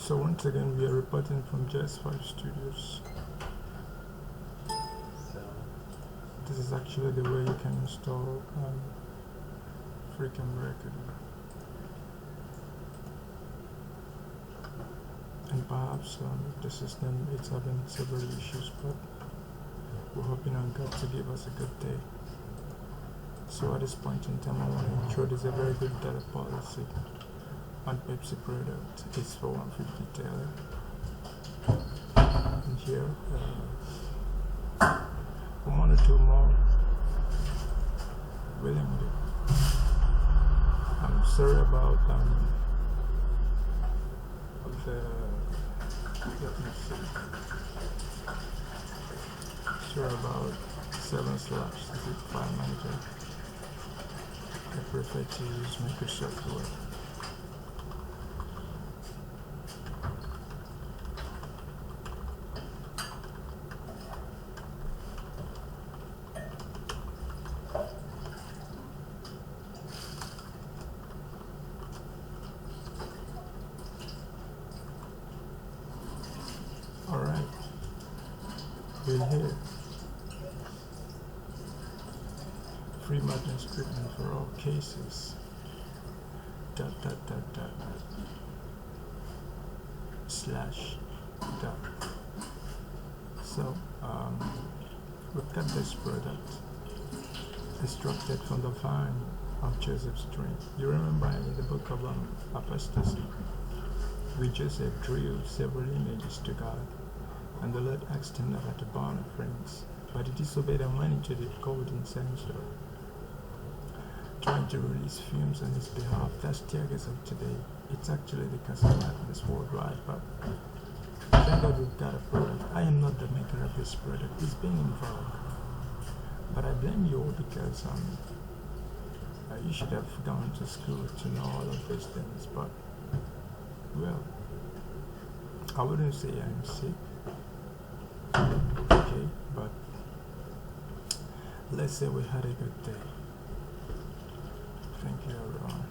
So once again, we are reporting from JS5 Studios. So This is actually the way you can install Freecam Record. And perhaps the system is having several issues, but we're hoping on God to give us a good day. So at this point in time, I want to introduce a very good data policy on Pepsi product. It's for 150 Taylor. And here, one or two more willingly. I'm sorry about let me see. Sorry about 7/zip file manager. I prefer to use Microsoft Word. Alright, we're here. Free magnet treatment for all cases. Slash dot. So we've got this product extracted from the vine of Joseph's dream. You remember in the book of Apostasy, where Joseph drew several images to God, and the Lord asked him not to burn offerings, but he disobeyed and went into the golden censer, trying to release fumes on his behalf. That's teargas of today. It's actually the cause of madness worldwide, but thank God we've got a product. I am not the maker of this product. It's being involved. But I blame you all because you should have gone to school to know all of these things. But, well, I wouldn't say I'm sick. Okay, but let's say we had a good day. Thank you, everyone.